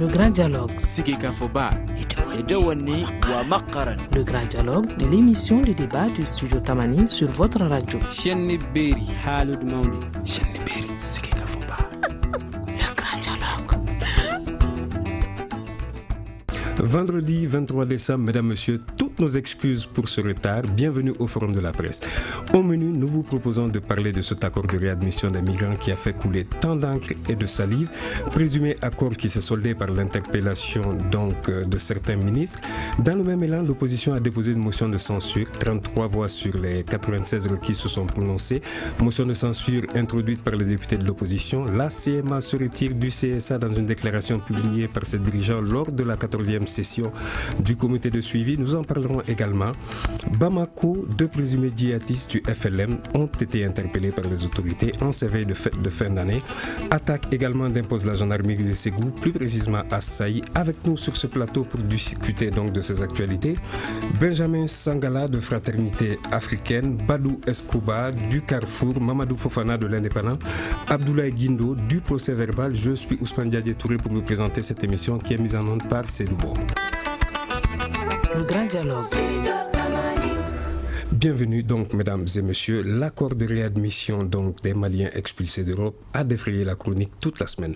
Le grand dialogue. Le grand dialogue de l'émission de débat du studio Tamani sur votre radio. Le grand dialogue. Vendredi 23 décembre, mesdames, messieurs, toutes nos excuses pour ce retard. Bienvenue au Forum de la presse. Au menu, nous vous proposons de parler de cet accord de réadmission des migrants qui a fait couler tant d'encre et de salive, présumé accord qui s'est soldé par l'interpellation de certains ministres. Dans le même élan, l'opposition a déposé une motion de censure. 33 voix sur les 96 requis se sont prononcées. Motion de censure introduite par les députés de l'opposition. La CMA se retire du CSA dans une déclaration publiée par ses dirigeants lors de la 14e session du comité de suivi. Nous en parlerons également. Bamako, 2 présumés djihadistes du FLN ont été interpellés par les autorités en ces veilles de fête de fin d'année. Attaque également d'impose la gendarmerie de Ségou, plus précisément à Saï. Avec nous sur ce plateau pour discuter donc de ces actualités, Benjamin Sangala de Fraternité africaine, Badou Escoba du Carrefour, Mamadou Fofana de l'Indépendant, Abdoulaye Guindo du procès verbal. Je suis Ousmane Diadje Touré pour vous présenter cette émission qui est mise en onde par Cédoubo. Le grand dialogue. Bienvenue donc, mesdames et messieurs. L'accord de réadmission des Maliens expulsés d'Europe a défrayé la chronique toute la semaine.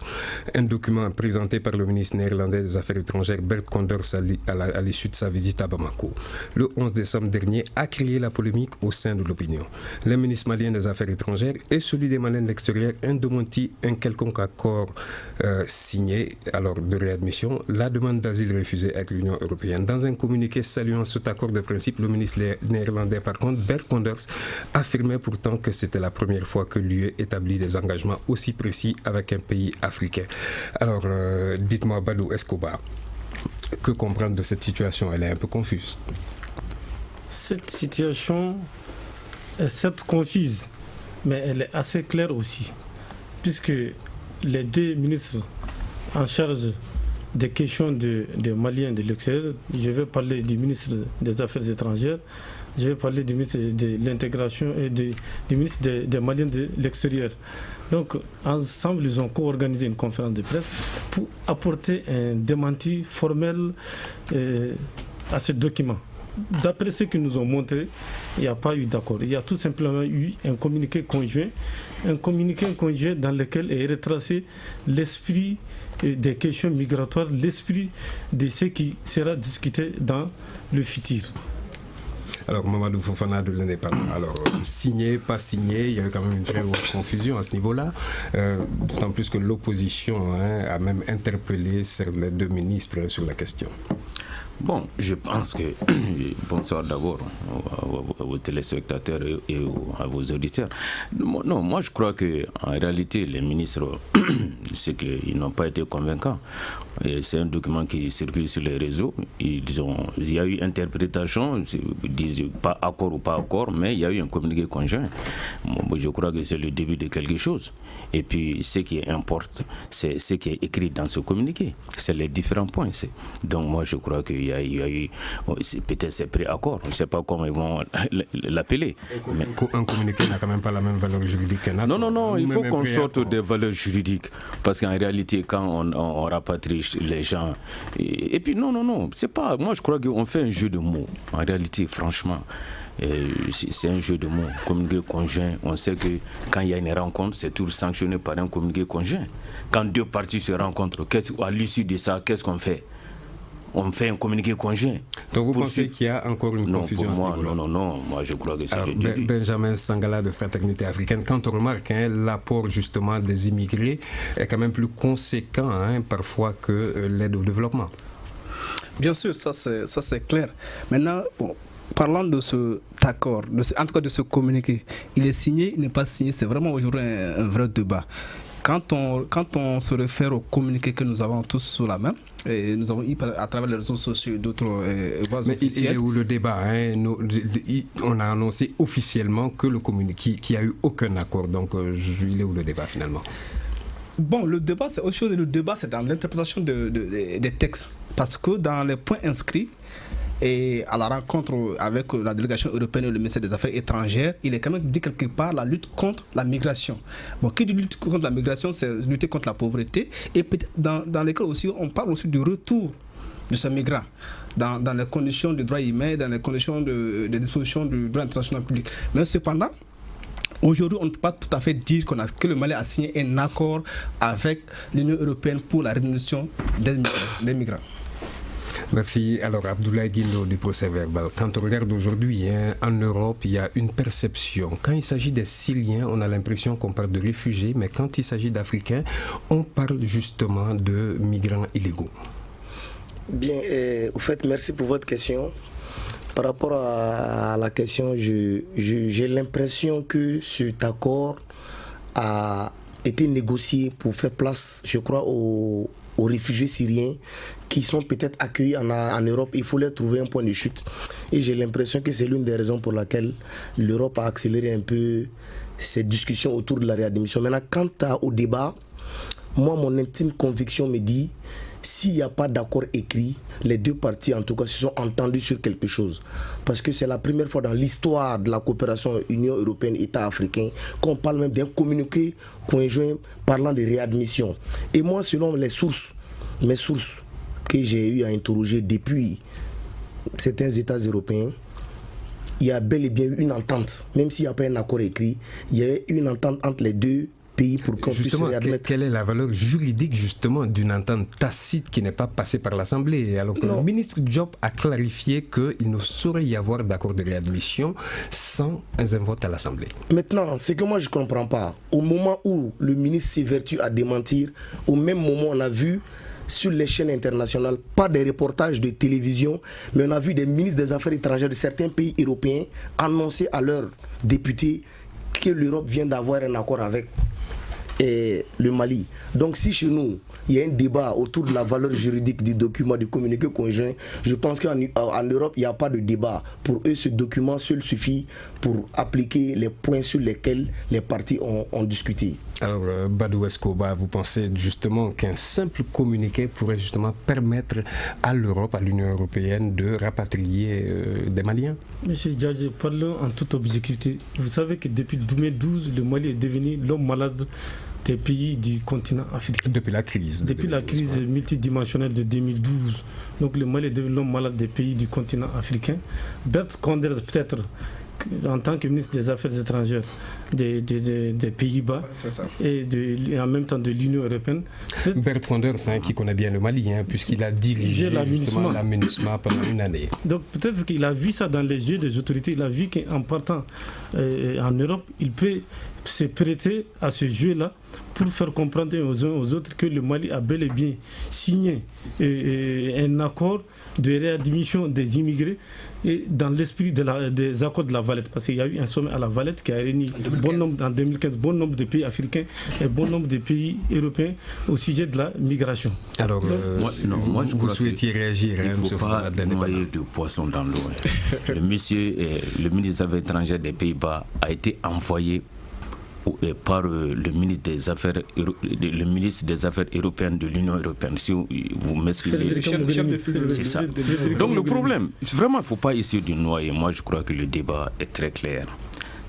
Un document présenté par le ministre néerlandais des Affaires étrangères Bert Koenders à l'issue de sa visite à Bamako. Le 11 décembre dernier a créé la polémique au sein de l'opinion. Le ministre malien des Affaires étrangères et celui des Maliens de l'extérieur ont demandé un quelconque accord signé de réadmission. La demande d'asile refusée avec l'Union européenne. Dans un communiqué saluant cet accord de principe, le ministre néerlandais par contre, Bert Koenders affirmait pourtant que c'était la première fois que l'UE établit des engagements aussi précis avec un pays africain. Alors, dites-moi, Badou Escoba, que comprendre de cette situation? Elle est un peu confuse. Cette situation est certes confuse, mais elle est assez claire aussi, puisque les 2 ministres en charge des questions des Maliens de l'extérieur, je vais parler du ministre des Affaires étrangères, je vais parler du ministre de l'intégration et du ministre des Maliens de l'extérieur. Donc, ensemble, ils ont co-organisé une conférence de presse pour apporter un démenti formel à ce document. D'après ce qu'ils nous ont montré, il n'y a pas eu d'accord. Il y a tout simplement eu un communiqué conjoint dans lequel est retracé l'esprit des questions migratoires, l'esprit de ce qui sera discuté dans le futur. Alors, Mamadou Fofana de l'Indépendant, signé, pas signé, il y a eu quand même une très grosse confusion à ce niveau-là, d'autant plus que l'opposition a même interpellé les 2 ministres sur la question. Bon, je pense que... Bonsoir d'abord à vos téléspectateurs et à vos auditeurs. Non, moi je crois qu'en réalité, les ministres, c'est qu'ils n'ont pas été convaincants. Et c'est un document qui circule sur les réseaux. Il y a eu interprétation, ils disent pas accord ou pas accord, mais il y a eu un communiqué conjoint. Moi, je crois que c'est le début de quelque chose. Et puis, ce qui importe, c'est ce qui est écrit dans ce communiqué. C'est les différents points. Donc, moi, je crois qu'il y a eu, peut-être c'est pré-accord. Je ne sais pas comment ils vont l'appeler. Mais un communiqué n'a quand même pas la même valeur juridique qu'un accord. Non, il faut qu'on sorte des valeurs juridiques. Parce qu'en réalité, quand on rapatrie les gens... Et puis, non, c'est pas... Moi, je crois qu'on fait un jeu de mots. En réalité, franchement... c'est un jeu de mots, communiqué conjoint. On sait que quand il y a une rencontre, c'est toujours sanctionné par un communiqué conjoint. Quand 2 parties se rencontrent, à l'issue de ça, qu'est-ce qu'on fait? On fait un communiqué conjoint. Donc vous pensez qu'il y a encore une confusion à ce niveau-là? Non, moi je crois que c'est le début. Benjamin Sangala de Fraternité africaine, quand on remarque l'apport justement des immigrés est quand même plus conséquent parfois que l'aide au développement. Bien sûr, ça c'est clair. Maintenant, parlant de cet accord, en tout cas de ce communiqué, il est signé, il n'est pas signé, c'est vraiment aujourd'hui un vrai débat. Quand on se réfère au communiqué que nous avons tous sous la main, et nous avons eu à travers les réseaux sociaux et d'autres voies officielles. Il est où le débat on a annoncé officiellement que le communiqué, qu'il n'y a eu aucun accord. Donc, il est où le débat finalement? Bon, le débat c'est autre chose. Le débat c'est dans l'interprétation des textes. Parce que dans les points inscrits, et à la rencontre avec la délégation européenne et le ministère des Affaires étrangères, il est quand même dit quelque part la lutte contre la migration. Bon, qui dit lutte contre la migration, c'est lutter contre la pauvreté, et peut-être dans lesquels aussi on parle aussi du retour de ces migrants dans les conditions de droit humain, dans les conditions de disposition du droit international public. Mais cependant, aujourd'hui, on ne peut pas tout à fait dire que le Mali a signé un accord avec l'Union européenne pour la réduction des migrants. Merci. Alors, Abdoulaye Guindo du procès verbal. Quand on regarde aujourd'hui, en Europe, il y a une perception. Quand il s'agit des Syriens, on a l'impression qu'on parle de réfugiés, mais quand il s'agit d'Africains, on parle justement de migrants illégaux. Bien, au fait, merci pour votre question. Par rapport à la question, j'ai l'impression que cet accord a été négocié pour faire place, je crois, aux réfugiés syriens qui sont peut-être accueillis en Europe. Il faut leur trouver un point de chute. Et j'ai l'impression que c'est l'une des raisons pour laquelle l'Europe a accéléré un peu ces discussions autour de la réadmission. Maintenant, quant au débat, moi, mon intime conviction me dit, s'il n'y a pas d'accord écrit, les deux parties en tout cas se sont entendus sur quelque chose. Parce que c'est la première fois dans l'histoire de la coopération Union européenne-État africain qu'on parle même d'un communiqué conjoint parlant de réadmission. Et moi, selon mes sources que j'ai eu à interroger depuis certains États européens, il y a bel et bien eu une entente. Même s'il n'y a pas un accord écrit, il y a eu une entente entre les deux pays pour qu'on puisse réadmettre. Quelle est la valeur juridique justement d'une entente tacite qui n'est pas passée par l'Assemblée, alors que le ministre Diop a clarifié qu'il ne saurait y avoir d'accord de réadmission sans un vote à l'Assemblée. Maintenant, ce que moi je ne comprends pas, au moment où le ministre s'évertue à démentir, au même moment on a vu sur les chaînes internationales, pas des reportages de télévision, mais on a vu des ministres des Affaires étrangères de certains pays européens annoncer à leurs députés que l'Europe vient d'avoir un accord avec le Mali. Donc si chez nous, il y a un débat autour de la valeur juridique du document, du communiqué conjoint, je pense qu'en Europe, il n'y a pas de débat. Pour eux, ce document seul suffit pour appliquer les points sur lesquels les parties ont discuté. Alors, Badou Escoba, vous pensez justement qu'un simple communiqué pourrait justement permettre à l'Europe, à l'Union européenne, de rapatrier des Maliens? Monsieur Djadje, parlons en toute objectivité. Vous savez que depuis 2012, le Mali est devenu l'homme malade des pays du continent africain. Depuis la crise. Depuis la crise multidimensionnelle de 2012. Donc le Mali est devenu l'homme malade des pays du continent africain. Bert Koenders, peut-être, en tant que ministre des Affaires étrangères des Pays-Bas et en même temps de l'Union européenne. Bert Koenders, qui connaît bien le Mali, puisqu'il a dirigé l'AMINUSMA pendant une année. Donc peut-être qu'il a vu ça dans les yeux des autorités. Il a vu qu'en partant en Europe, il peut se prêter à ce jeu-là pour faire comprendre aux uns aux autres que le Mali a bel et bien signé un accord de réadmission des immigrés et dans l'esprit des accords de la Valette, parce qu'il y a eu un sommet à la Valette qui a réuni en 2015 bon nombre de pays africains et bon nombre de pays européens au sujet de la migration. Alors, moi, je vous souhaitiez réagir. Il ne faut pas noyer de poisson dans l'eau. Le ministre des Affaires étrangères des Pays-Bas a été envoyé par le ministre des Affaires européennes de l'Union européenne. Si vous m'excusez, c'est ça. Donc le problème, vraiment, il ne faut pas essayer de noyer. Moi, je crois que le débat est très clair.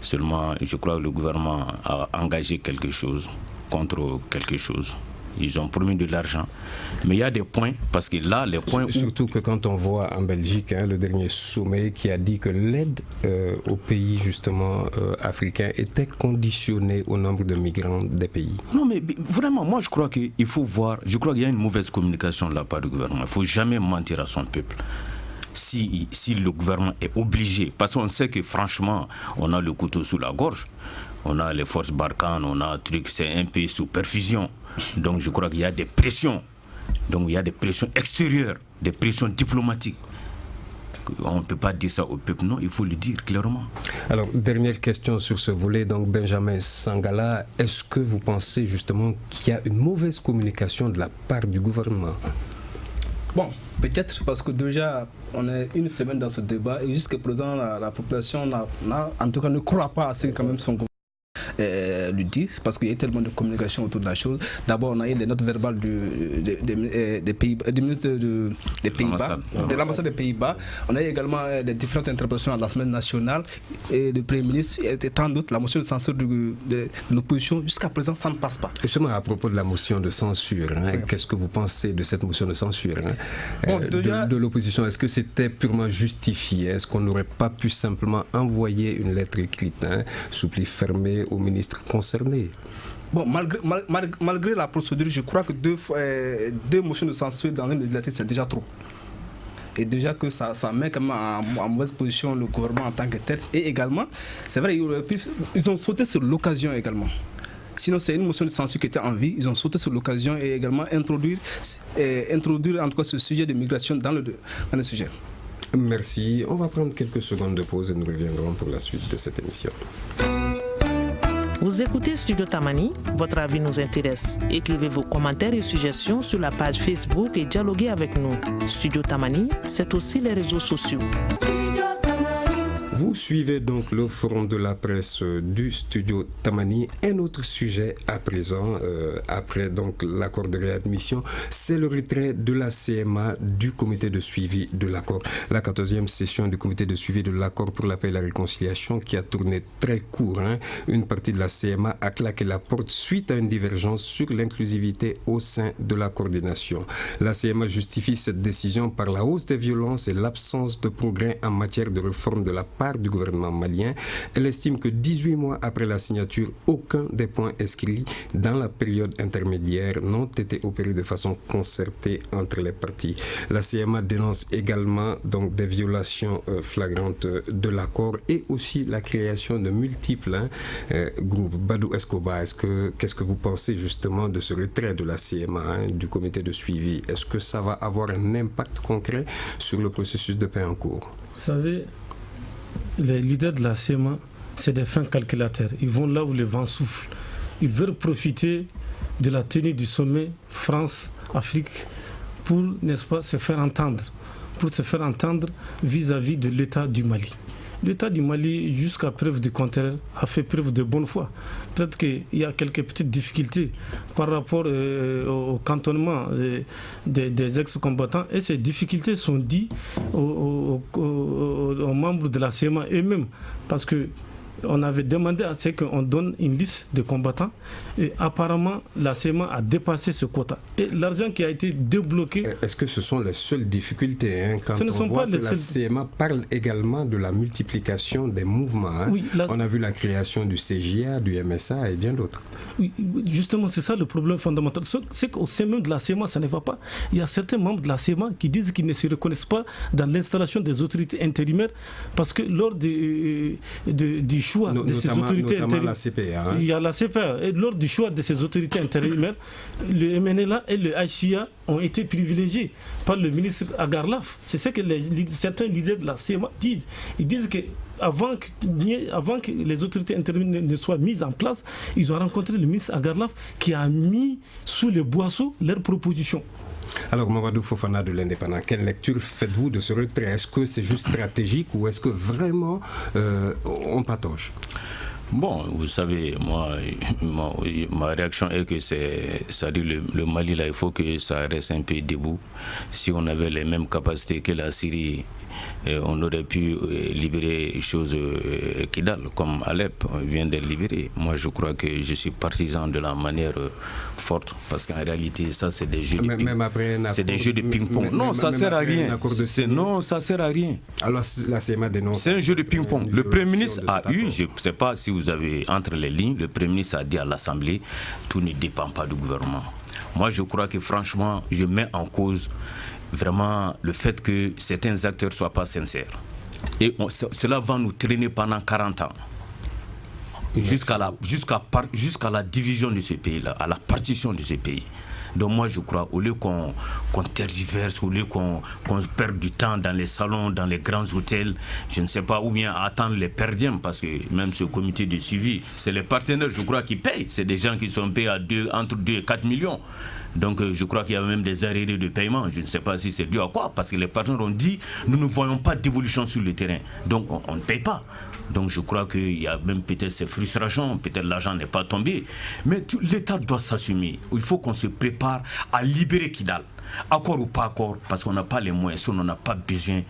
Seulement, je crois que le gouvernement a engagé quelque chose contre quelque chose. Ils ont promis de l'argent. Mais il y a des points, parce que là, les points... Surtout que quand on voit en Belgique, le dernier sommet qui a dit que l'aide aux pays, justement, africains était conditionnée au nombre de migrants des pays. Non, mais vraiment, moi, je crois qu'il faut voir... Je crois qu'il y a une mauvaise communication de la part du gouvernement. Il ne faut jamais mentir à son peuple. Si le gouvernement est obligé, parce qu'on sait que, franchement, on a le couteau sous la gorge, on a les forces Barkhane, on a un truc, c'est un pays sous perfusion. Donc je crois qu'il y a des pressions. Donc il y a des pressions extérieures, des pressions diplomatiques. On ne peut pas dire ça au peuple, non, il faut le dire clairement. Alors, dernière question sur ce volet, donc Benjamin Sangala, est-ce que vous pensez justement qu'il y a une mauvaise communication de la part du gouvernement? Bon, peut-être parce que déjà, on est une semaine dans ce débat et jusqu'à présent, la population en tout cas ne croit pas à ce que quand même son gouvernement. le disent, parce qu'il y a tellement de communication autour de la chose. D'abord, on a eu les notes verbales des Pays-Bas, du ministre des Pays-Bas, de l'ambassade des Pays-Bas. On a eu également des différentes interprétations à l'Assemblée nationale et le Premier ministre, et tant d'autres, la motion de censure de l'opposition. Jusqu'à présent, ça ne passe pas. Justement, à propos de la motion de censure, qu'est-ce que vous pensez de cette motion de censure de l'opposition? Est-ce que c'était purement justifié? Est-ce qu'on n'aurait pas pu simplement envoyer une lettre écrite, sous pli fermé, au ministre concerné? Bon, malgré la procédure, je crois que deux motions de censure dans une législature, c'est déjà trop. Et déjà que ça met quand même en mauvaise position le gouvernement en tant que tel. Et également, c'est vrai, ils ont sauté sur l'occasion également. Sinon, c'est une motion de censure qui était en vie. Ils ont sauté sur l'occasion et également introduire en tout cas ce sujet de migration dans le sujet. Merci. On va prendre quelques secondes de pause et nous reviendrons pour la suite de cette émission. Vous écoutez Studio Tamani, votre avis nous intéresse. Écrivez vos commentaires et suggestions sur la page Facebook et dialoguez avec nous. Studio Tamani, c'est aussi les réseaux sociaux. Vous suivez donc le forum de la presse du studio Tamani. Un autre sujet à présent, après donc l'accord de réadmission, c'est le retrait de la CMA du comité de suivi de l'accord. La 14e session du comité de suivi de l'accord pour la paix et la réconciliation qui a tourné très court. Une partie de la CMA a claqué la porte suite à une divergence sur l'inclusivité au sein de la coordination. La CMA justifie cette décision par la hausse des violences et l'absence de progrès en matière de réforme de la part du gouvernement malien. Elle estime que 18 mois après la signature, aucun des points inscrits dans la période intermédiaire n'ont été opérés de façon concertée entre les parties. La CMA dénonce également donc des violations flagrantes de l'accord et aussi la création de multiples groupes. Badou Escobar, qu'est-ce que vous pensez justement de ce retrait de la CMA, du comité de suivi? Est-ce que ça va avoir un impact concret sur le processus de paix en cours? Vous savez, les leaders de la CMA, c'est des fins calculateurs. Ils vont là où le vent souffle. Ils veulent profiter de la tenue du sommet France-Afrique pour, n'est-ce pas, se faire entendre vis-à-vis de l'État du Mali. L'État du Mali, jusqu'à preuve du contraire, a fait preuve de bonne foi. Peut-être qu'il y a quelques petites difficultés par rapport au cantonnement des ex-combattants, et ces difficultés sont dues aux membres de la CMA eux-mêmes, parce que on avait demandé à ce qu'on donne une liste de combattants et apparemment la CMA a dépassé ce quota. Et l'argent qui a été débloqué... Est-ce que ce sont les seules difficultés quand on voit que la CMA parle également de la multiplication des mouvements Oui, on a vu la création du CJA, du MSA et bien d'autres. Oui, justement, c'est ça le problème fondamental. C'est qu'au sein même de la CMA, ça ne va pas. Il y a certains membres de la CMA qui disent qu'ils ne se reconnaissent pas dans l'installation des autorités intérimaires parce que lors du choix de ces autorités intérimaires, il y a la CPA, et lors du choix de ces autorités intérimaires, le MNLA et le HCA ont été privilégiés par le ministre Agarlaf. C'est ce que certains leaders de la CMA disent. Ils disent que avant que les autorités intérimaires ne soient mises en place, ils ont rencontré le ministre Agarlaf qui a mis sous le boisseau leurs propositions. Alors, Mamadou Fofana de l'Indépendant, quelle lecture faites-vous de ce retrait? Est-ce que c'est juste stratégique ou est-ce que vraiment on patauge? Bon, vous savez, ma réaction est que c'est-à-dire le Mali, là, il faut que ça reste un peu debout. Si on avait les mêmes capacités que la Syrie, on aurait pu libérer les choses Kidal, comme Alep vient de libérer. Moi, je crois que je suis partisan de la manière forte, parce qu'en réalité, ça, c'est des jeux de ping-pong. Non, ça sert à rien. Non, ça sert à rien. Alors, la CMA dénonce. C'est un jeu de ping-pong. Le Premier ministre a eu, je ne sais pas si vous avez entre les lignes, le Premier ministre a dit à l'Assemblée, tout ne dépend pas du gouvernement. Moi, je crois que franchement, je mets en cause vraiment le fait que certains acteurs ne soient pas sincères. Et cela va nous traîner pendant 40 ans. Jusqu'à la division de ce pays-là, à la partition de ce pays. Donc moi je crois, au lieu qu'on tergiverse, au lieu qu'on perde du temps dans les salons, dans les grands hôtels, je ne sais pas, ou bien attendre les perdièmes, parce que même ce comité de suivi, c'est les partenaires, je crois, qui payent. C'est des gens qui sont payés entre 2 et 4 millions. Donc je crois qu'il y a même des arriérés de paiement. Je ne sais pas si c'est dû à quoi, parce que les partenaires ont dit, nous ne voyons pas d'évolution sur le terrain. Donc on ne paye pas. Donc je crois qu'il y a même peut-être ces frustrations, peut-être l'argent n'est pas tombé. Mais l'État doit s'assumer. Il faut qu'on se prépare à libérer Kidal. Accord ou pas accord, parce qu'on n'a pas les moyens, on n'a pas besoin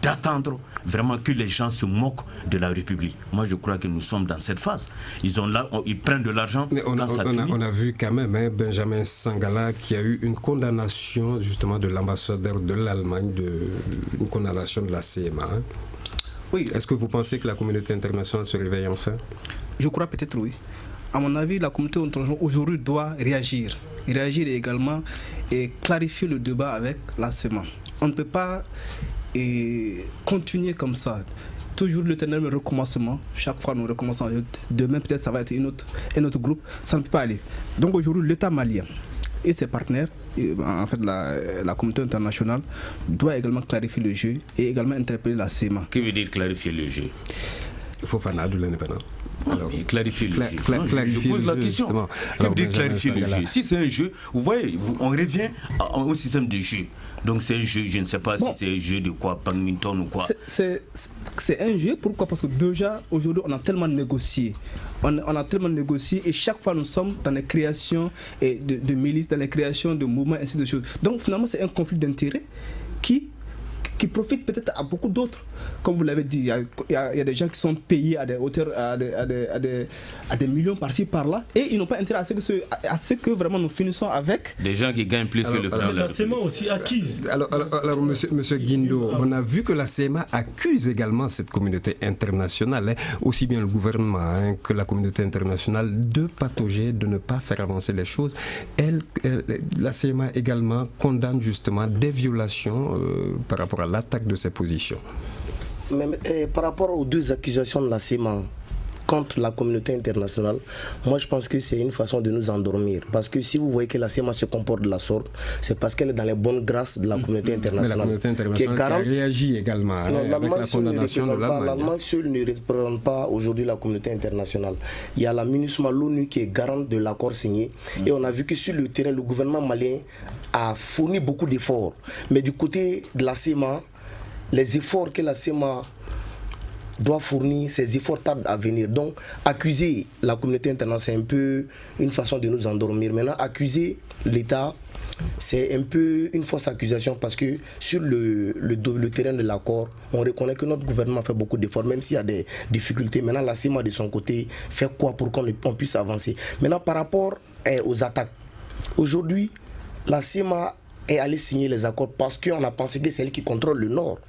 d'attendre vraiment que les gens se moquent de la République. Moi je crois que nous sommes dans cette phase. Ils prennent de l'argent. Mais on a vu quand même Benjamin Sangala qui a eu une condamnation justement de l'ambassadeur de l'Allemagne, une condamnation de la CMA. Hein. Oui. Est-ce que vous pensez que la communauté internationale se réveille enfin? Je crois peut-être oui. À mon avis, la communauté internationale aujourd'hui doit réagir. Réagir également et clarifier le débat avec la CEMA. On ne peut pas continuer comme ça. Toujours l'éternel recommencement. Chaque fois, nous recommençons. Demain, peut-être, ça va être un autre groupe. Ça ne peut pas aller. Donc aujourd'hui, l'État malien et ses partenaires, en fait la communauté internationale, doit également clarifier le jeu et également interpeller la CEMA. Que veut dire clarifier le jeu? Fofana de l'indépendant. Alors, clarifier le jeu. Je pose la question. Que veut dire clarifier le jeu? Si c'est un jeu, vous voyez, on revient au système de jeu. Donc c'est un jeu, je ne sais pas si c'est un jeu de quoi, badminton ou quoi. C'est un jeu, pourquoi? Parce que déjà, aujourd'hui, on a tellement négocié. On a tellement négocié et chaque fois, nous sommes dans les créations de milices, dans les créations de mouvements, ainsi de suite. Donc finalement, c'est un conflit d'intérêts qui profite peut-être à beaucoup d'autres. Comme vous l'avez dit, il y a des gens qui sont payés à des hauteurs, à des millions par-ci, par-là, et ils n'ont pas intérêt à ce que vraiment nous finissons avec des gens qui gagnent plus que le président de la République. La CEMA aussi accuse. Alors monsieur Guindo, on a vu que la CEMA accuse également cette communauté internationale, aussi bien le gouvernement que la communauté internationale, de patauger, de ne pas faire avancer les choses. La CEMA également condamne justement des violations par rapport à l'attaque de ses positions. Mais par rapport aux deux accusations de la CEMA contre la communauté internationale, moi je pense que c'est une façon de nous endormir. Parce que si vous voyez que la CEMA se comporte de la sorte, c'est parce qu'elle est dans les bonnes grâces de la communauté internationale. Mais la communauté internationale qui réagit également avec la condamnation de l'Allemagne. L'Allemagne seule ne représente pas aujourd'hui la communauté internationale. Il y a la MINUSMA, l'ONU, qui est garante de l'accord signé. Et on a vu que sur le terrain, le gouvernement malien a fourni beaucoup d'efforts. Mais du côté de la CEMA, les efforts que la CEMA doit fournir, ces efforts tardent à venir. Donc, accuser la communauté internationale, c'est un peu une façon de nous endormir. Maintenant, accuser l'État, c'est un peu une fausse accusation parce que sur le terrain de l'accord, on reconnaît que notre gouvernement fait beaucoup d'efforts, même s'il y a des difficultés. Maintenant, la CEMA, de son côté, fait quoi pour qu'on puisse avancer? Maintenant, par rapport aux attaques, aujourd'hui, la CEMA est allée signer les accords parce qu'on a pensé que c'est elle qui contrôle le Nord.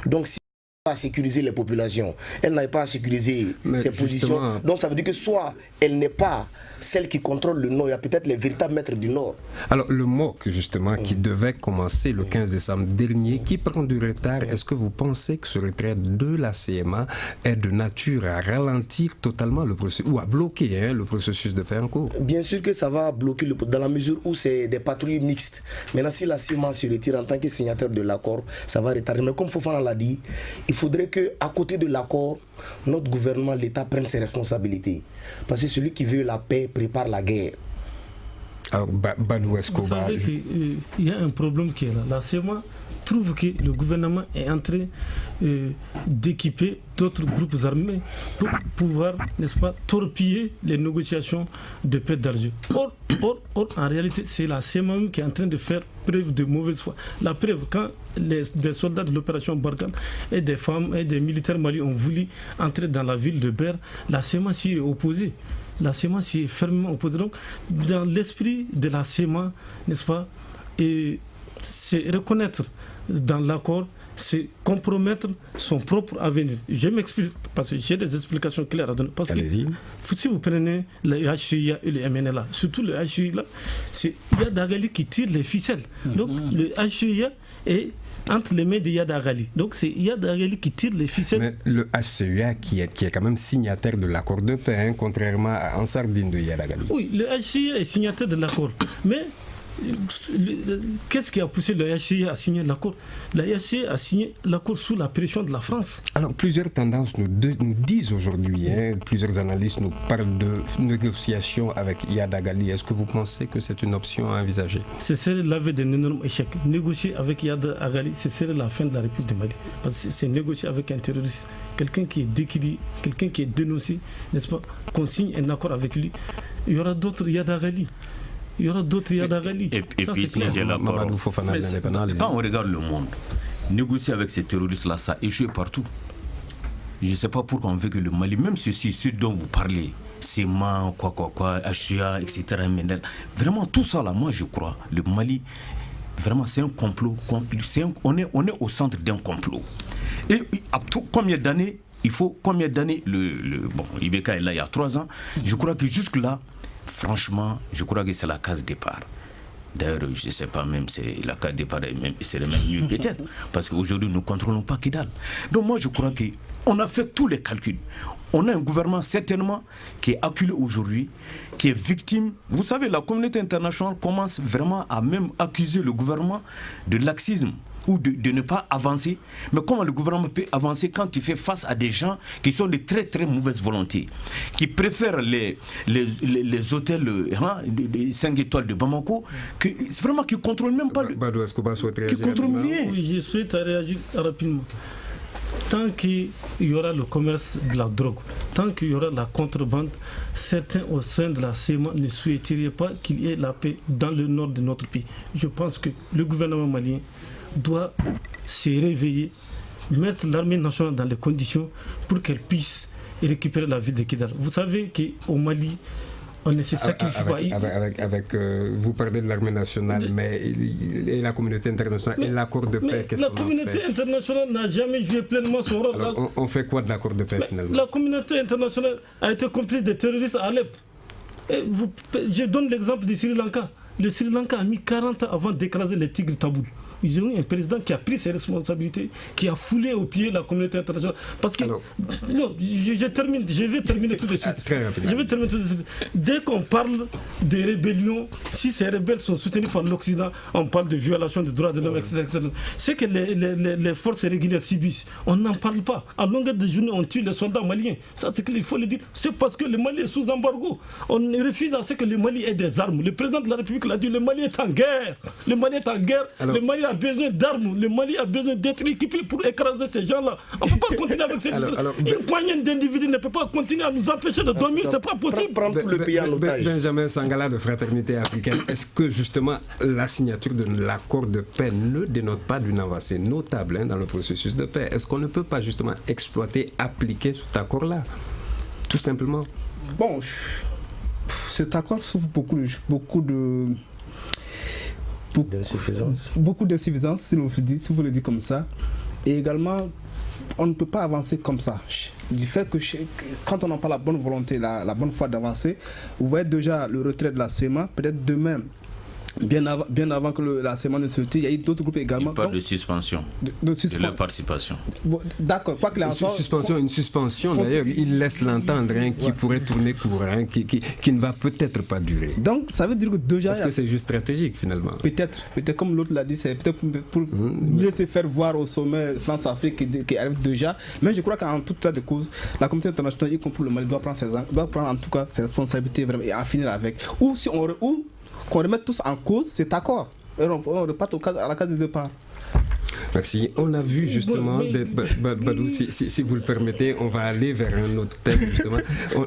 Donc, si elle n'a pas à sécuriser les populations, elle n'a pas à sécuriser ses positions. Donc, ça veut dire que soit elle n'est pas celle qui contrôle le Nord, il y a peut-être les véritables maîtres du Nord. Alors, le MOC, justement, qui devait commencer le 15 décembre dernier, qui prend du retard, est-ce que vous pensez que ce retrait de la CMA est de nature à ralentir totalement le processus, ou à bloquer le processus de paix en cours? Bien sûr que ça va bloquer, dans la mesure où c'est des patrouilles mixtes. Maintenant, si la CMA se retire en tant que signataire de l'accord, ça va retarder. Mais comme Fofana l'a dit, il faudrait qu'à côté de l'accord, notre gouvernement, l'État, prenne ses responsabilités. Parce que celui qui veut la paix prépare la guerre. Alors, Badou Escobar. Vous savez qu'il y a un problème qui est là. La CEMA trouve que le gouvernement est en train d'équiper d'autres groupes armés pour pouvoir, n'est-ce pas, torpiller les négociations de paix d'Alger. Or, en réalité, c'est la CEMA qui est en train de faire preuve de mauvaise foi. La preuve, quand des soldats de l'opération Barkhane et des femmes et des militaires maliens ont voulu entrer dans la ville de Ber, la CEMA s'y est opposée. La CEMA s'y est fermement opposée. Donc, dans l'esprit de la CEMA, n'est-ce pas, et c'est reconnaître dans l'accord, c'est compromettre son propre avenir. Je m'explique, parce que j'ai des explications claires à donner. Parce que si vous prenez le HCIA et le MNLA, surtout le HCIA, c'est Yad Agali qui tire les ficelles. Donc le HCIA est entre les mains de Yad Agali. Donc c'est Yad Agali qui tire les ficelles. Mais le HCIA qui est quand même signataire de l'accord de paix, contrairement à Ansar Dine de Yad Agali. Oui, le HCIA est signataire de l'accord. Mais qu'est-ce qui a poussé le HCI à signer l'accord? Le HCI a signé l'accord sous la pression de la France. Alors, plusieurs tendances nous disent aujourd'hui, plusieurs analystes nous parlent de négociations avec Iyad Agali. Est-ce que vous pensez que c'est une option à envisager? Ce serait l'aveu d'un énorme échec. Négocier avec Iyad Agali, ce serait la fin de la République du Mali. Parce que c'est négocier avec un terroriste, quelqu'un qui est décrié, quelqu'un qui est dénoncé, n'est-ce pas, qu'on signe un accord avec lui. Il y aura d'autres Iyad Agali. Il y aura d'autres Iyad Agali. Et puis, quand on regarde le monde, négocier avec ces terroristes-là, ça a échoué partout. Je ne sais pas pourquoi on veut que le Mali, même ce dont vous parlez, CEMA, HCA, etc. Vraiment, tout ça, là, moi, je crois, le Mali, vraiment, c'est un complot. On est au centre d'un complot. Et combien d'années bon, Ibeka est là il y a 3 ans. Je crois que jusque-là, franchement, je crois que c'est la case départ. D'ailleurs, je ne sais pas même si la case départ serait même mieux peut-être. Parce qu'aujourd'hui, nous ne contrôlons pas Kidal. Donc moi, je crois qu'on a fait tous les calculs. On a un gouvernement certainement qui est acculé aujourd'hui, qui est victime. Vous savez, la communauté internationale commence vraiment à même accuser le gouvernement de laxisme ou de ne pas avancer. Mais comment le gouvernement peut avancer quand il fait face à des gens qui sont de très très mauvaise volonté, qui préfèrent les hôtels de 5 étoiles de Bamako, vraiment qui ne contrôlent même pas qui contrôlent rien. Oui, je souhaite réagir rapidement. Tant qu'il y aura le commerce de la drogue, tant qu'il y aura la contrebande, certains au sein de la CEMA ne souhaiteraient pas qu'il y ait la paix dans le nord de notre pays. Je pense que le gouvernement malien doit se réveiller, mettre l'armée nationale dans les conditions pour qu'elle puisse récupérer la ville de Kidal. Vous savez qu'au Mali, on ne se sacrifie pas. Vous parlez de l'armée nationale, mais et la communauté internationale et l'accord de paix, qu'est-ce qu'on en fait? La communauté internationale n'a jamais joué pleinement son rôle. Alors, on fait quoi de l'accord de paix finalement? La communauté internationale a été complice des terroristes à Alep. Je donne l'exemple du Sri Lanka. Le Sri Lanka a mis 40 ans avant d'écraser les tigres Taboul. Ils ont eu un président qui a pris ses responsabilités, qui a foulé au pied la communauté internationale. Parce que, non, je vais terminer tout de suite. Je vais terminer tout de suite. Dès qu'on parle de rébellion, si ces rebelles sont soutenus par l'Occident, on parle de violation des droits de l'homme, etc. C'est que les forces régulières subissent. On n'en parle pas. À longueur de journée, on tue les soldats maliens. Ça, c'est qu'il faut le dire. C'est parce que le Mali est sous embargo. On refuse à ce que le Mali ait des armes. Le président de la République l'a dit, le Mali est en guerre. Le Mali est en guerre. Le Mali a besoin d'armes, le Mali a besoin d'être équipé pour écraser ces gens-là. On ne peut pas continuer avec cette histoire. Une poignée d'individus ne peut pas continuer à nous empêcher de dormir, c'est pas possible. Prendre tout le pays en otage. Benjamin Sangala de Fraternité africaine, est-ce que justement la signature de l'accord de paix ne dénote pas d'une avancée notable dans le processus de paix? Est-ce qu'on ne peut pas justement exploiter, appliquer cet accord-là? Tout simplement. Bon, cet accord souffre beaucoup d'insuffisance, si vous le dites comme ça. Et également, on ne peut pas avancer comme ça. Du fait que quand on n'a pas la bonne volonté, la bonne foi d'avancer, vous voyez déjà le retrait de la CEMA, peut-être demain, bien avant que la CEMA ne se tue, il y a eu d'autres groupes également. Il parle de suspension de leur participation. D'accord, quoi qu'il en soit. Une suspension, d'ailleurs, il laisse l'entendre qui pourrait tourner court, qui ne va peut-être pas durer. Donc, ça veut dire que déjà. Est-ce que c'est juste stratégique finalement? Peut-être comme l'autre l'a dit, c'est peut-être pour mieux se faire voir au sommet France-Afrique qui arrive déjà. Mais je crois qu'en tout cas de cause, la communauté internationale, y compris le Mali, doit prendre en tout cas ses responsabilités vraiment et en finir avec. Ou si qu'on remette tous en cause cet accord. Et on repart à la case des départ. Merci. On a vu justement, Badou, si vous le permettez, on va aller vers un autre thème justement.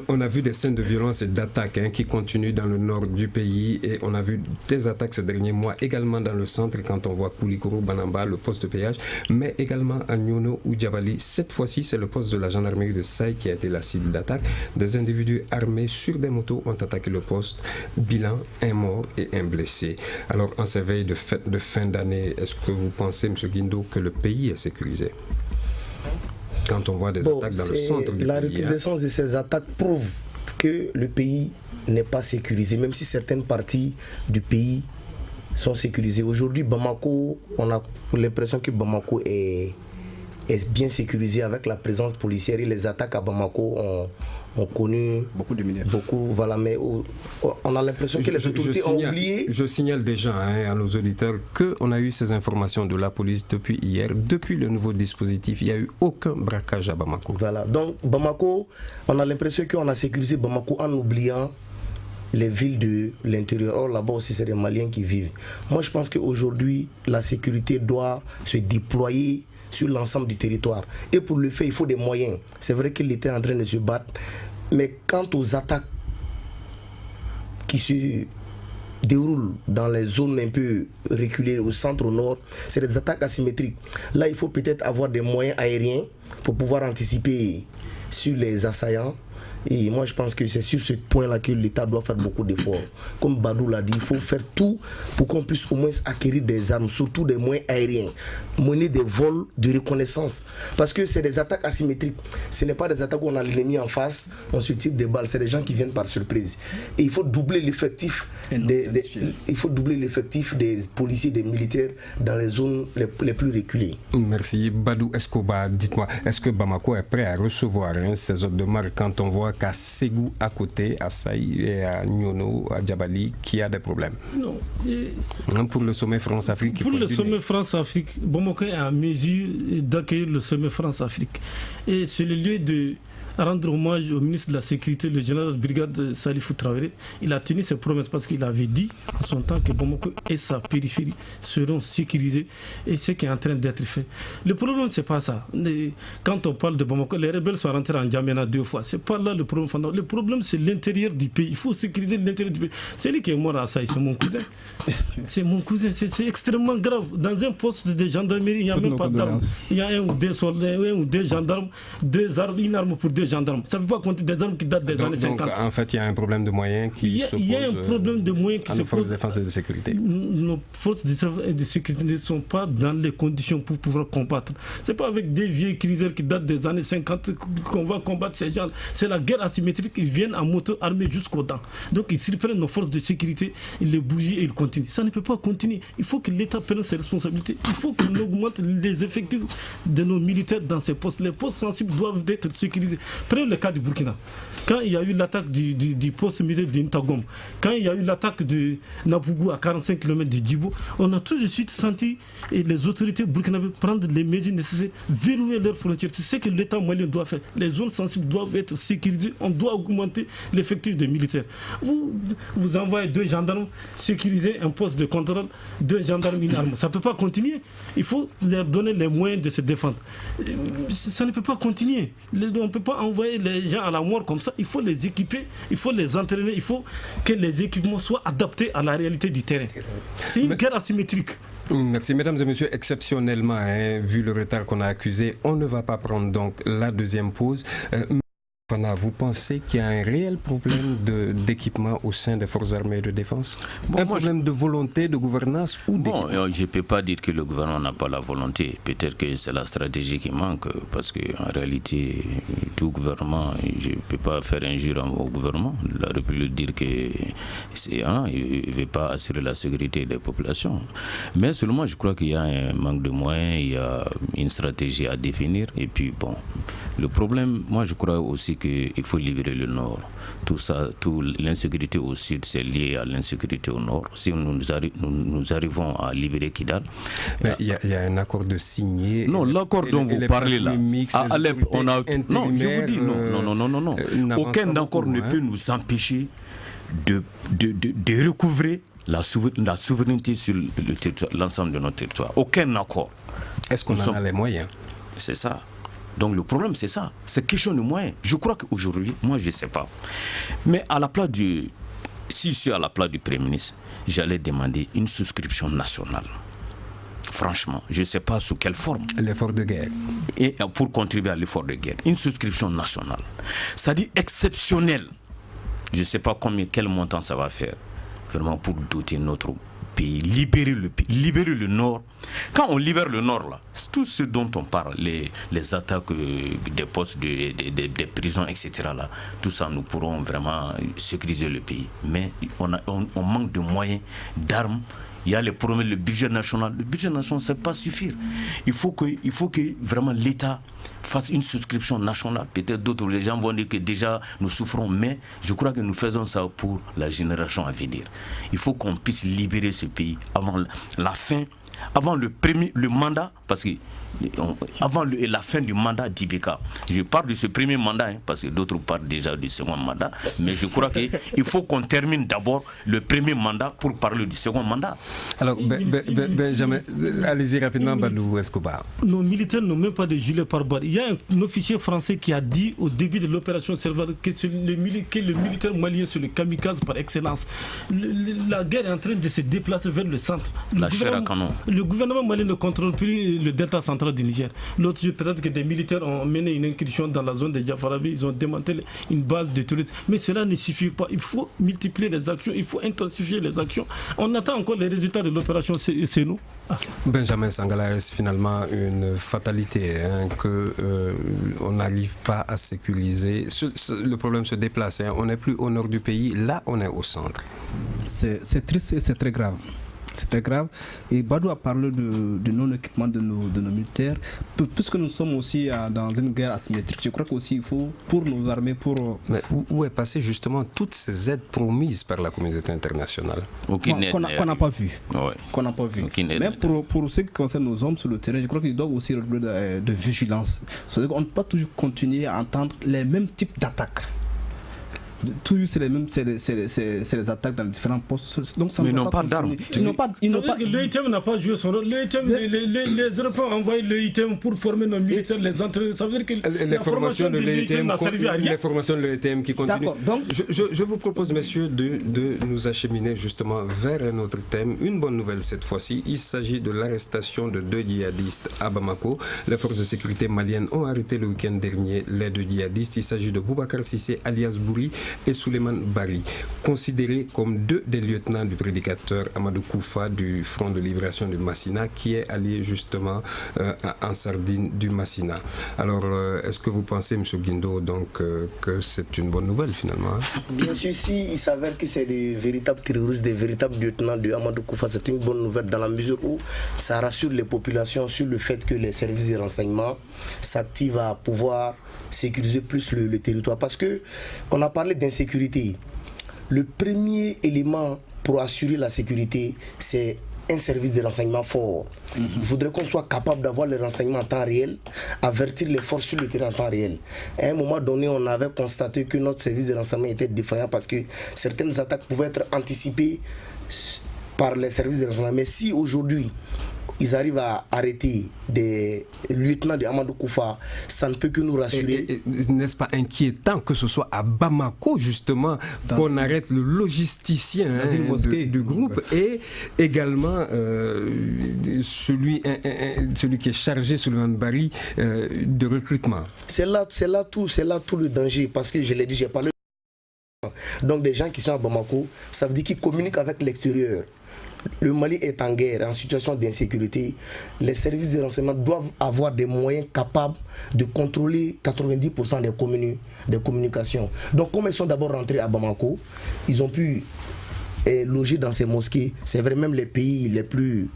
On a vu des scènes de violence et d'attaques qui continuent dans le nord du pays et on a vu des attaques ces derniers mois également dans le centre quand on voit Koulikoro, Banamba, le poste de péage, mais également à Nyono ou Djabali. Cette fois-ci, c'est le poste de la gendarmerie de Saï qui a été la cible d'attaque. Des individus armés sur des motos ont attaqué le poste. Bilan, un mort et un blessé. Alors, en ces veilles de fête de fin d'année, est-ce que vous pensez, M. Guindo, que le pays est sécurisé quand on voit des attaques dans le centre du pays? La recrudescence de ces attaques prouve que le pays n'est pas sécurisé, même si certaines parties du pays sont sécurisées. Aujourd'hui, Bamako, on a l'impression que Bamako est est bien sécurisé avec la présence policière et les attaques à Bamako ont connu beaucoup de mineurs. Voilà, mais on a l'impression que les autorités ont oublié. Je signale déjà à nos auditeurs qu'on a eu ces informations de la police depuis hier. Depuis le nouveau dispositif, il n'y a eu aucun braquage à Bamako. Voilà, donc Bamako, on a l'impression qu'on a sécurisé Bamako en oubliant les villes de l'intérieur. Or, là-bas aussi, c'est des Maliens qui vivent. Moi, je pense qu'aujourd'hui, la sécurité doit se déployer sur l'ensemble du territoire. Et pour le faire, il faut des moyens. C'est vrai qu'il était en train de se battre. Mais quant aux attaques qui se déroulent dans les zones un peu reculées, au centre, au nord, c'est des attaques asymétriques. Là, il faut peut-être avoir des moyens aériens pour pouvoir anticiper sur les assaillants. Et moi, je pense que c'est sur ce point-là que l'État doit faire beaucoup d'efforts. Comme Badou l'a dit, il faut faire tout pour qu'on puisse au moins acquérir des armes, surtout des moyens aériens, mener des vols de reconnaissance. Parce que c'est des attaques asymétriques. Ce n'est pas des attaques où on a l'ennemi en face, on se tire des balles. C'est des gens qui viennent par surprise. Et il faut doubler l'effectif des policiers, des militaires dans les zones les plus reculées. Merci. Badou Escobar, dites-moi, est-ce que Bamako est prêt à recevoir ces ordres de marque quand on voit qu'à Ségou à côté, à Saï et à Nyono, à Djabali, qu'il y a des problèmes? Non. Pour le sommet France-Afrique. Pour le sommet France-Afrique, Bamako est en mesure d'accueillir le sommet France-Afrique. Et c'est le lieu de rendre hommage au ministre de la Sécurité, le général de brigade Salifou Traoré. Il a tenu ses promesses parce qu'il avait dit en son temps que Bamako et sa périphérie seront sécurisés, et ce qui est en train d'être fait. Le problème, c'est pas ça. Quand on parle de Bamako, les rebelles sont rentrés en Djamena 2 fois. C'est pas là le problème fondamental. Le problème, c'est l'intérieur du pays. Il faut sécuriser l'intérieur du pays. C'est lui qui est mort à Saï, c'est mon cousin. C'est mon cousin. C'est extrêmement grave. Dans un poste de gendarmerie, il n'y a même pas d'armes. Il y a un ou deux soldats, un ou deux gendarmes, une arme pour deux gendarmes. Ça ne peut pas compter des armes qui datent des années 50. Donc, en fait, il y a un problème de moyens qui se pose. Il y a un problème de moyens qui se pose. Nos forces de défense et de sécurité. Nos forces de défense et de sécurité ne sont pas dans les conditions pour pouvoir combattre. Ce n'est pas avec des vieux criseurs qui datent des années 50 qu'on va combattre ces gens. C'est la guerre asymétrique. Ils viennent en moto armés jusqu'aux dents. Donc, ils surprennent nos forces de sécurité, ils les bougent et ils continuent. Ça ne peut pas continuer. Il faut que l'État prenne ses responsabilités. Il faut qu'on augmente les effectifs de nos militaires dans ces postes. Les postes sensibles doivent être sécurisés. Prenez le cas du Burkina. Quand il y a eu l'attaque du poste militaire d'Intagom, quand il y a eu l'attaque de Napougou à 45 km de Djibo, on a tout de suite senti les autorités burkinabées prendre les mesures nécessaires, verrouiller leurs frontières. C'est ce que l'État malien doit faire. Les zones sensibles doivent être sécurisées. On doit augmenter l'effectif des militaires. Vous envoyez 2 gendarmes, sécuriser un poste de contrôle, 2 gendarmes, une arme. Ça ne peut pas continuer. Il faut leur donner les moyens de se défendre. Ça ne peut pas continuer. On ne peut pas envoyer les gens à la mort comme ça. Il faut les équiper, il faut les entraîner, il faut que les équipements soient adaptés à la réalité du terrain. C'est une guerre asymétrique. Merci. Mesdames et messieurs, exceptionnellement, vu le retard qu'on a accusé, on ne va pas prendre donc la deuxième pause. Vous pensez qu'il y a un réel problème d'équipement au sein des forces armées de défense? Un problème de volonté, de gouvernance ou d'équipement? Je ne peux pas dire que le gouvernement n'a pas la volonté. Peut-être que c'est la stratégie qui manque, parce qu'en réalité, tout gouvernement, je ne peux pas faire injure au gouvernement. La République dire qu'il ne veut pas assurer la sécurité des populations. Mais seulement, je crois qu'il y a un manque de moyens, il y a une stratégie à définir. Et puis, le problème, moi, je crois aussi qu'il faut libérer le Nord. Tout ça, l'insécurité au Sud, c'est lié à l'insécurité au Nord. Si nous arrivons à libérer Kidal... Mais il y a un accord de signé... Non, l'accord dont vous parlez là, à Alep, on a... Non, je vous dis, non. Aucun accord ne peut nous empêcher de recouvrer la souveraineté sur l'ensemble de notre territoire. Aucun accord. Est-ce qu'on en a les moyens? C'est ça. Donc le problème, c'est ça. C'est question de moyens. Je crois qu'aujourd'hui, moi, je ne sais pas. Mais si je suis à la place du Premier ministre, j'allais demander une souscription nationale. Franchement, je ne sais pas sous quelle forme. L'effort de guerre. Et pour contribuer à l'effort de guerre. Une souscription nationale. C'est-à-dire exceptionnelle. Je ne sais pas quel montant ça va faire. Vraiment pour doter notre pays, libérer le Nord. Quand on libère le Nord, là, c'est tout ce dont on parle, les attaques des postes, des prisons, etc. Là, tout ça, nous pourrons vraiment sécuriser le pays. Mais on manque de moyens, d'armes. il y a les problèmes, le budget national. Le budget national, ça ne peut pas suffire. Il faut que vraiment l'État fasse une souscription nationale. Peut-être d'autres, les gens vont dire que déjà nous souffrons, mais je crois que nous faisons ça pour la génération à venir. Il faut qu'on puisse libérer ce pays avant la fin, avant le mandat, parce que avant la fin du mandat d'Ibeka. Je parle de ce premier mandat, parce que d'autres parlent déjà du second mandat, mais je crois qu'il faut qu'on termine d'abord le premier mandat pour parler du second mandat. Alors, Benjamin, allez-y rapidement, Badou Escobar. Nos militaires n'ont même pas de gilet pare-balles. Il y a un officier français qui a dit au début de l'opération Serval que le militaire malien c'est le kamikaze par excellence. La guerre est en train de se déplacer vers le centre. Le gouvernement malien ne contrôle plus le delta central du Niger. L'autre jour, peut-être que des militaires ont mené une incursion dans la zone de Diafarabi, ils ont démantelé une base de touristes. Mais cela ne suffit pas. Il faut multiplier les actions, il faut intensifier les actions. On attend encore les résultats de l'opération, c'est nous. Benjamin Sangala, est-ce finalement une fatalité qu'on n'arrive pas à sécuriser? Le problème se déplace. On n'est plus au nord du pays, là on est au centre. C'est triste et c'est très grave. C'est très grave. Et Badou a parlé de non-équipement de nos militaires. Puisque nous sommes aussi dans une guerre asymétrique, je crois qu'aussi il faut pour nos armées... Mais où est passé justement toutes ces aides promises par la communauté internationale? Qu'on n'a pas vu. Ouais. Qu'on n'a pas vu. Mais pour ce qui concerne nos hommes sur le terrain, je crois qu'ils doivent aussi redoubler de vigilance. C'est-à-dire qu'on ne peut pas toujours continuer à entendre les mêmes types d'attaques. Toujours c'est les mêmes, c'est les attaques dans les différents postes. Donc ça mais ils n'ont pas d'armes. L'EITM n'a pas joué son rôle. Les Européens ont envoyé l'EITM pour former nos militaires, les entraîner. Ça veut dire que la formation de l'EITM n'a servi à rien. Les formations de l'EITM qui continuent. Donc je vous propose, messieurs, de nous acheminer justement vers un autre thème. Une bonne nouvelle cette fois-ci. Il s'agit de l'arrestation de 2 djihadistes à Bamako. Les forces de sécurité maliennes ont arrêté le week-end dernier les 2 djihadistes. Il s'agit de Boubacar Sissé alias Bouri et Souleymane Bari, considérés comme 2 des lieutenants du prédicateur Amadou Koufa du Front de Libération du Massina, qui est allié justement en Sardine du Massina. Alors, est-ce que vous pensez, M. Guindo, donc, que c'est une bonne nouvelle finalement? Bien sûr, si il s'avère que c'est des véritables terroristes, des véritables lieutenants de Amadou Koufa, c'est une bonne nouvelle dans la mesure où ça rassure les populations sur le fait que les services de renseignement s'activent à pouvoir sécuriser plus le territoire, parce que on a parlé d'insécurité. Le premier élément pour assurer la sécurité, c'est un service de renseignement fort. Il faudrait qu'on soit capable d'avoir les renseignements en temps réel, avertir les forces sur le terrain en temps réel. À un moment donné, on avait constaté que notre service de renseignement était défaillant parce que certaines attaques pouvaient être anticipées par les services de renseignement. Mais si aujourd'hui ils arrivent à arrêter des lieutenants de Amadou Koufa, ça ne peut que nous rassurer. N'est-ce pas inquiétant que ce soit à Bamako, justement, qu'on arrête le logisticien du groupe et également celui qui est chargé, Souleymane Bari, de recrutement? C'est là tout le danger, parce que je l'ai dit, j'ai parlé donc des gens qui sont à Bamako, ça veut dire qu'ils communiquent avec l'extérieur. Le Mali est en guerre, en situation d'insécurité. Les services de renseignement doivent avoir des moyens capables de contrôler 90% des communications. Donc comme ils sont d'abord rentrés à Bamako, ils ont pu loger dans ces mosquées. C'est vrai, même les pays les plus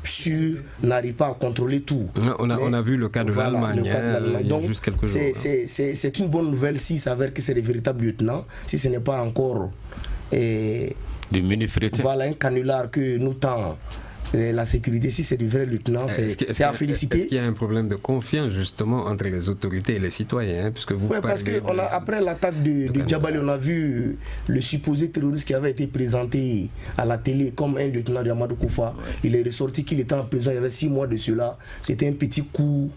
sûrs n'arrivent pas à contrôler tout. On a vu le cas de l'Allemagne il y a juste quelques jours. C'est une bonne nouvelle s'il s'avère que c'est des véritables lieutenants, si ce n'est pas encore... Voilà un canular que nous tend la sécurité. Si c'est du vrai lieutenant, c'est à féliciter. Est-ce qu'il y a un problème de confiance justement entre les autorités et les citoyens, puisque vous parce que après l'attaque de Djabali, on a vu le supposé terroriste qui avait été présenté à la télé comme un lieutenant de Amadou Koufa. Il est ressorti qu'il était en prison il y avait 6 mois de cela. C'était un petit coup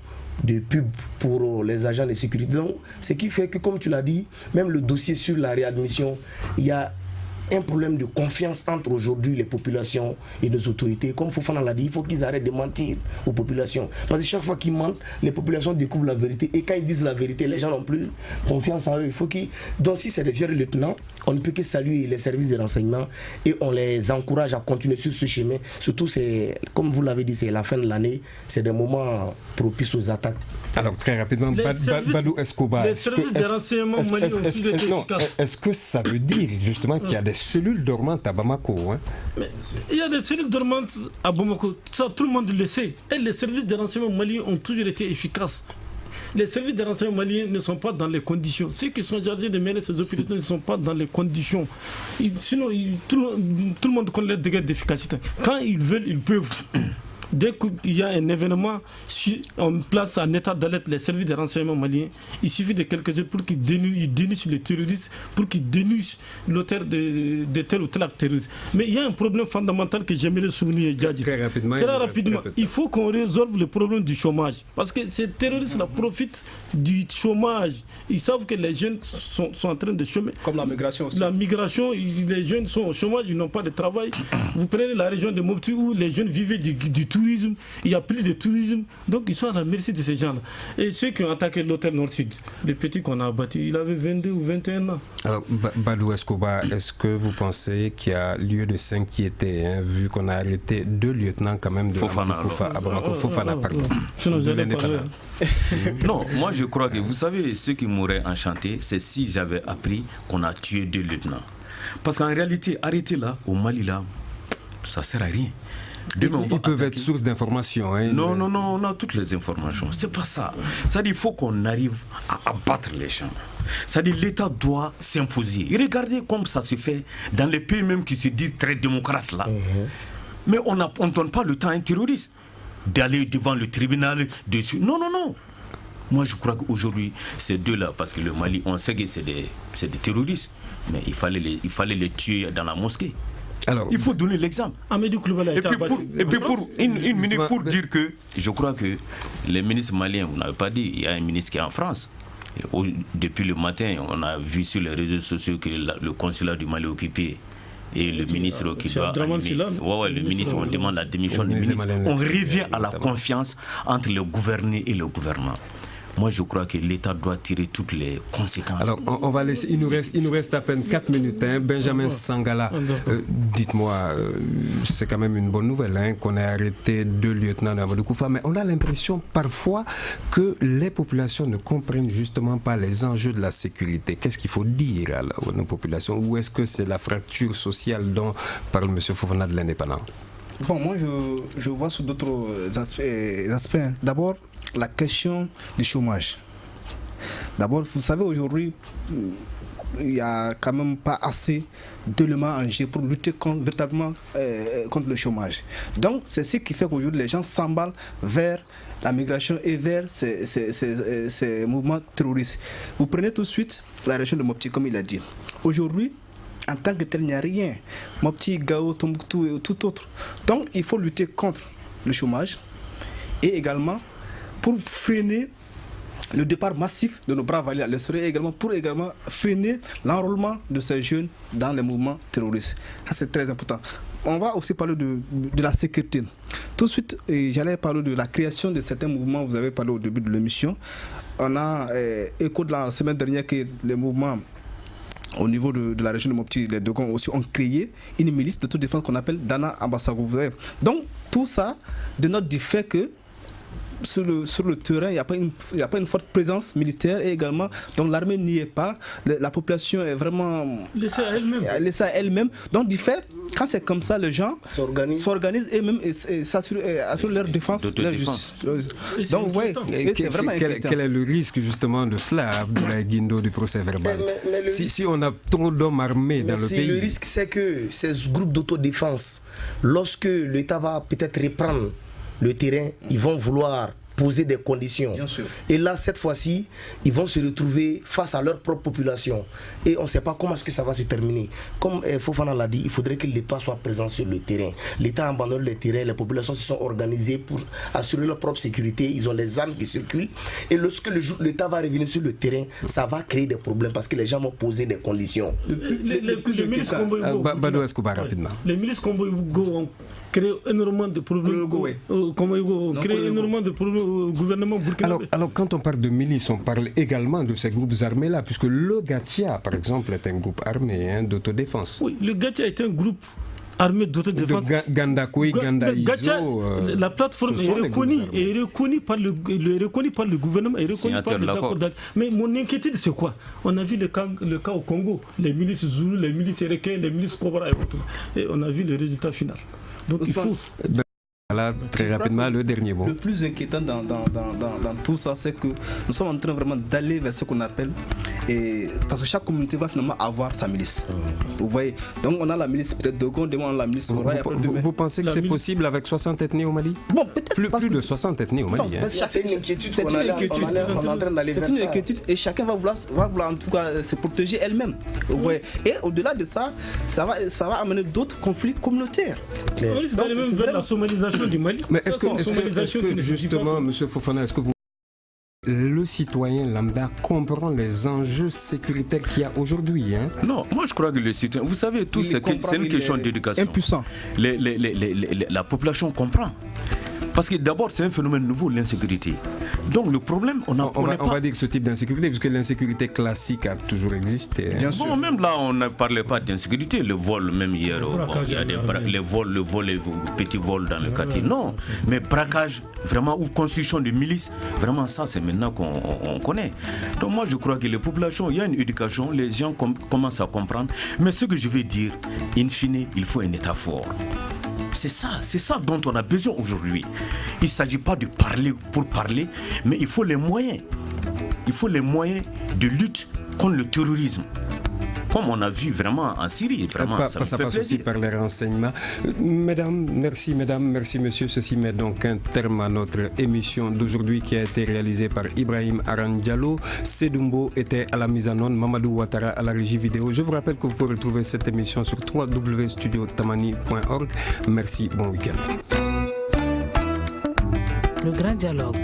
de pub pour les agents de sécurité. Donc, ce qui fait que, comme tu l'as dit, même le dossier sur la réadmission, il y a un problème de confiance entre aujourd'hui les populations et nos autorités. Comme Fofana l'a dit, il faut qu'ils arrêtent de mentir aux populations. Parce que chaque fois qu'ils mentent, les populations découvrent la vérité. Et quand ils disent la vérité, les gens n'ont plus confiance en eux. Il faut Donc si c'est des fiers lieutenants, on ne peut que saluer les services de renseignement et on les encourage à continuer sur ce chemin. Surtout, comme vous l'avez dit, c'est la fin de l'année. C'est des moments propices aux attaques. Alors très rapidement, Badou Escobar, les services de renseignement maliens ont plus est-ce que ça veut dire justement qu'il y a des cellules dormantes à Bamako. Hein. Mais il y a des cellules dormantes à Bamako, ça tout le monde le sait. Et les services de renseignement maliens ont toujours été efficaces. Les services de renseignement maliens ne sont pas dans les conditions. Ceux qui sont chargés de mener ces opérations ne sont pas dans les conditions. Sinon, tout le monde connaît les degrés d'efficacité. Quand ils veulent, ils peuvent. Dès qu'il y a un événement, on place en état d'alerte les services de renseignement maliens. Il suffit de quelques heures pour qu'ils dénuent les terroristes, pour qu'ils dénuent l'auteur de tel ou tel acte terroriste. Mais il y a un problème fondamental que j'aimerais souligner, Djadji. Très rapidement. Il faut qu'on résolve le problème du chômage. Parce que ces terroristes-là profitent du chômage. Ils savent que les jeunes sont en train de chômer. Comme la migration aussi. La migration, les jeunes sont au chômage, ils n'ont pas de travail. Vous prenez la région de Mopti où les jeunes vivaient du tourisme. Il n'y a plus de tourisme, donc ils sont à la merci de ces gens-là. Et ceux qui ont attaqué l'hôtel Nord-Sud, le petit qu'on a abattu, il avait 22 ou 21 ans. Alors, Badou Escobar, est-ce que vous pensez qu'il y a lieu de s'inquiéter, hein, vu qu'on a arrêté 2 lieutenants quand même de Fofana, Fofana, pardon. Non, moi je crois que, vous savez, ce qui m'aurait enchanté, c'est si j'avais appris qu'on a tué 2 lieutenants. Parce qu'en réalité, arrêter là, au Mali là, ça ne sert à rien. Demain, ils peuvent être source d'informations. Hein, non, on a toutes les informations. C'est pas ça. C'est-à-dire qu'il faut qu'on arrive à abattre les gens. C'est-à-dire que l'État doit s'imposer. Et regardez comme ça se fait dans les pays même qui se disent très démocrates là. Mais on ne donne pas le temps à un terroriste d'aller devant le tribunal dessus. Non. Moi je crois qu'aujourd'hui, ces deux-là, parce que le Mali, on sait que c'est des terroristes, mais il fallait les tuer dans la mosquée. Alors, il faut donner l'exemple. Et puis pour une minute pour dire que je crois que les ministres maliens, vous n'avez pas dit, il y a un ministre qui est en France. Depuis le matin, on a vu sur les réseaux sociaux que le consulat du Mali est occupé. Et le ministre qui doit le ministre, on demande la démission du ministre. On revient à la confiance entre le gouverné et le gouvernement. Moi, je crois que l'État doit tirer toutes les conséquences. Alors, on va laisser. Il nous reste à peine 4 minutes. Hein. Benjamin Sangala, dites-moi, c'est quand même une bonne nouvelle hein, qu'on ait arrêté 2 lieutenants d'Amadou Koufa, mais on a l'impression parfois que les populations ne comprennent justement pas les enjeux de la sécurité. Qu'est-ce qu'il faut dire à nos populations? Ou est-ce que c'est la fracture sociale dont parle M. Fofana de l'Indépendant? Bon, moi, je vois sous d'autres aspects. D'abord, la question du chômage. D'abord, vous savez, aujourd'hui, il n'y a quand même pas assez d'éléments en jeu pour lutter véritablement contre le chômage. Donc, c'est ce qui fait qu'aujourd'hui, les gens s'emballent vers la migration et vers ces mouvements terroristes. Vous prenez tout de suite la région de Mopti, comme il a dit. Aujourd'hui, en tant que tel, il n'y a rien. Mopti, Gao, Tombouctou et tout autre. Donc, il faut lutter contre le chômage et également pour freiner le départ massif de nos braves alliés à l'extérieur et également pour freiner l'enrôlement de ces jeunes dans les mouvements terroristes. Ça, c'est très important. On va aussi parler de la sécurité. Tout de suite, j'allais parler de la création de certains mouvements. Vous avez parlé au début de l'émission. On a écho de la semaine dernière que les mouvements au niveau de la région de Mopti, les Dogons aussi ont créé une milice d'autodéfense qu'on appelle Dana Ambassago. Donc tout ça dénote du fait que sur le terrain, il n'y a pas une forte présence militaire et également, donc l'armée n'y est pas, la population est vraiment laissée à elle-même. Donc du fait, quand c'est comme ça, les gens s'organisent eux-mêmes et assurent leur défense, leur justice. Donc ouais, c'est vraiment quel est le risque justement de cela, Abdoulaye Guindo, du procès verbal? Si on a trop d'hommes armés dans le pays. Le risque, c'est que ces groupes d'autodéfense, lorsque l'État va peut-être reprendre le terrain, ils vont vouloir poser des conditions. Bien sûr. Et là, cette fois-ci, ils vont se retrouver face à leur propre population. Et on ne sait pas comment est-ce que ça va se terminer. Comme Fofana l'a dit, il faudrait que l'État soit présent sur le terrain. L'État abandonne le terrain, les populations se sont organisées pour assurer leur propre sécurité. Ils ont des armes qui circulent. Et lorsque l'État va revenir sur le terrain, ça va créer des problèmes parce que les gens vont poser des conditions. Les milices Kombo ont créé énormément de problèmes. Au gouvernement burkinabé. Alors, quand on parle de milices, on parle également de ces groupes armés-là, puisque le Gatia, par exemple, est un groupe armé d'autodéfense. Oui, le Gatia est un groupe armée d'autodéfense. Gandakoi, Gandaizo. La plateforme est reconnue par le gouvernement, est reconnue par les accords d'accords. Mais mon inquiétude, c'est quoi? On a vu le cas au Congo, les milices Zoulou, les milices Ereké, les milices Cobra et autres. Et on a vu le résultat final. Donc il faut... Voilà, très rapidement, le dernier mot. Le plus inquiétant dans tout ça, c'est que nous sommes en train vraiment d'aller vers ce qu'on appelle, parce que chaque communauté va finalement avoir sa milice. Vous voyez, donc on a la milice peut-être Dogon, demain on a la milice. Vous pensez que c'est possible avec 60 ethnies au Mali? Bon, peut-être. Plus de 60 ethnies au Mali. C'est une inquiétude. C'est une inquiétude et chacun va vouloir en tout cas se protéger elle-même. Vous voyez, et au-delà de ça, ça va amener d'autres conflits communautaires. C'est aller même vers la somalisation du Mali. Mais est-ce que justement, M. Fofana, est-ce que le citoyen lambda comprend les enjeux sécuritaires qu'il y a aujourd'hui? Non, moi je crois que le citoyen, vous savez, tout c'est une question d'éducation. Impuissant. La population comprend. Parce que d'abord, c'est un phénomène nouveau, l'insécurité. Donc le problème, on va dire ce type d'insécurité, puisque l'insécurité classique a toujours existé. Bien sûr. Même là, on ne parlait pas d'insécurité. Le vol, même hier, il y a les petits vols dans le quartier. Non, mais braquage, vraiment, ou construction de milices, vraiment ça, c'est maintenant qu'on connaît. Donc moi, je crois que les populations, il y a une éducation, les gens commencent à comprendre. Mais ce que je veux dire, in fine, il faut un État fort. C'est ça dont on a besoin aujourd'hui. Il ne s'agit pas de parler pour parler, mais il faut les moyens. Il faut les moyens de lutte contre le terrorisme. Comme on a vu vraiment en Syrie, vraiment, ça passe aussi par les renseignements. Merci monsieur. Ceci met donc un terme à notre émission d'aujourd'hui qui a été réalisée par Ibrahim Aran Diallo. Sedumbo était à la mise en onde, Mamadou Ouattara à la régie vidéo. Je vous rappelle que vous pouvez retrouver cette émission sur www.studiotamani.org. Merci, bon week-end. Le grand dialogue.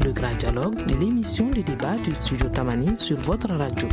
Le grand dialogue de l'émission de débat du studio Tamani sur votre radio.